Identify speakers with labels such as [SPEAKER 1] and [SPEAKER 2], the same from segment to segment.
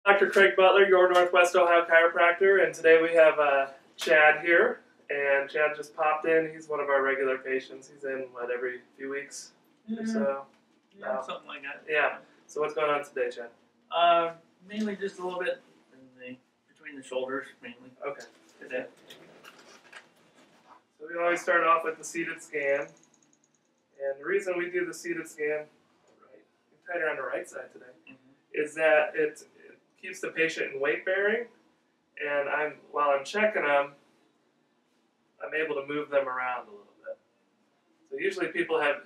[SPEAKER 1] Dr. Craig Butler, your Northwest Ohio chiropractor, and today we have Chad here. And Chad just popped in. He's one of our regular patients. He's in, every few weeks or so?
[SPEAKER 2] Yeah, something like that.
[SPEAKER 1] Yeah. So what's going on today, Chad?
[SPEAKER 2] Mainly just a little bit between the shoulders, mainly.
[SPEAKER 1] Okay.
[SPEAKER 2] Today.
[SPEAKER 1] So we always start off with the seated scan. And the reason we do the seated scan, tighter on the right side today, is that it keeps the patient in weight bearing, and while I'm checking them, I'm able to move them around a little bit. So usually people don't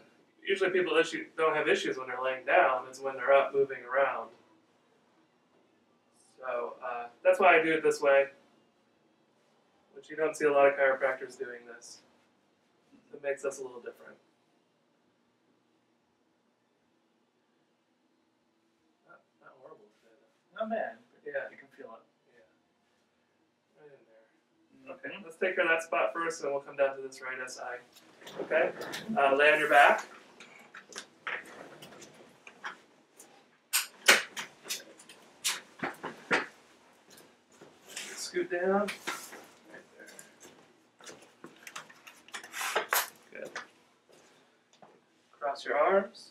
[SPEAKER 1] have issues when they're laying down. It's when they're up moving around. So that's why I do it this way, which you don't see a lot of chiropractors doing this. It makes us a little different. Not horrible today, though.
[SPEAKER 2] Not bad.
[SPEAKER 1] Yeah.
[SPEAKER 2] You can feel it.
[SPEAKER 1] Yeah. Right in there. Okay, let's take care of that spot first, and then we'll come down to this right SI. Okay, lay on your back. Scoot down. Right there. Good. Cross your arms.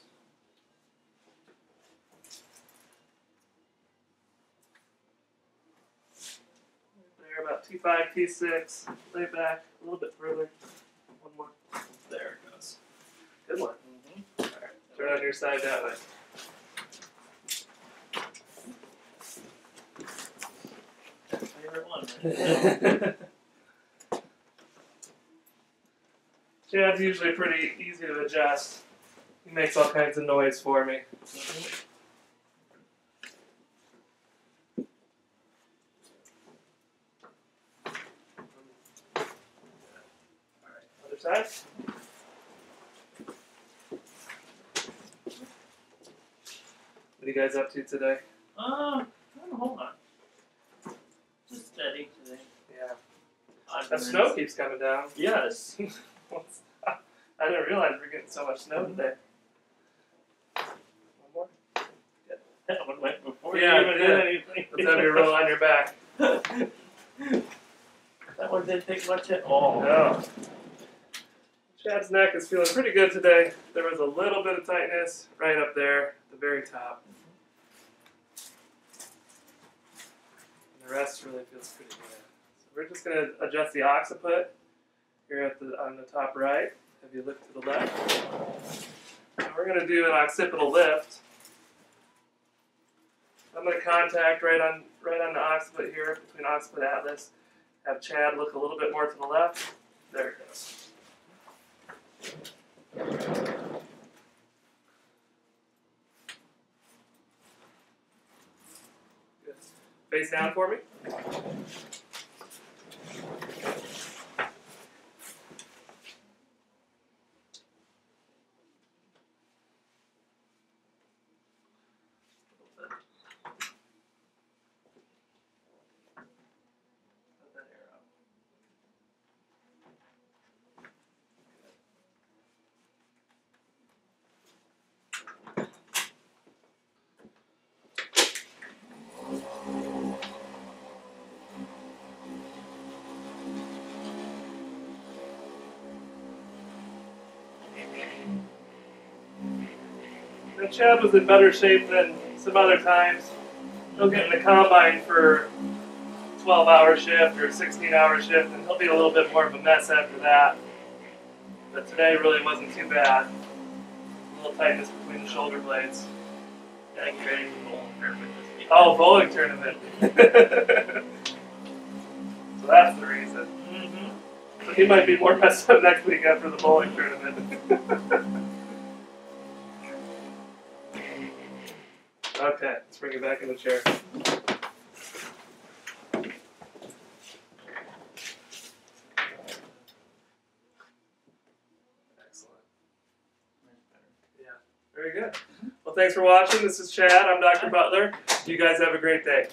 [SPEAKER 1] About T5, T6, lay back a little bit further. One more. There it goes. Good one. All right, turn on your side that way.
[SPEAKER 2] Favorite one.
[SPEAKER 1] Chad's usually pretty easy to adjust. He makes all kinds of noise for me. Side. What are you guys up to today?
[SPEAKER 2] Not a whole lot. Just steady today.
[SPEAKER 1] Yeah. That snow keeps coming down.
[SPEAKER 2] Yes.
[SPEAKER 1] I didn't realize we're getting so much snow today. One more?
[SPEAKER 2] Good. That one went before
[SPEAKER 1] you
[SPEAKER 2] even did anything.
[SPEAKER 1] Let's have you roll on your back.
[SPEAKER 2] That one didn't take much at all.
[SPEAKER 1] No. Chad's neck is feeling pretty good today. There was a little bit of tightness right up there at the very top. And the rest really feels pretty good. So we're just going to adjust the occiput here on the top right. Have you look to the left. And we're going to do an occipital lift. I'm going to contact right on the occiput here, between occiput and atlas. Have Chad look a little bit more to the left. There it goes. Good. Face down for me. And Chad was in better shape than some other times. He'll get in the combine for a 12-hour shift or a 16-hour shift, and he'll be a little bit more of a mess after that. But today really wasn't too bad. A little tightness between the shoulder blades.
[SPEAKER 2] I think you're ready for bowling tournament this week.
[SPEAKER 1] Oh, bowling tournament. So that's the reason. So he might be more messed up next week after the bowling tournament. Okay, let's bring it back in the chair. Excellent. Yeah, very good. Well, thanks for watching. This is Chad. I'm Dr. Butler. You guys have a great day.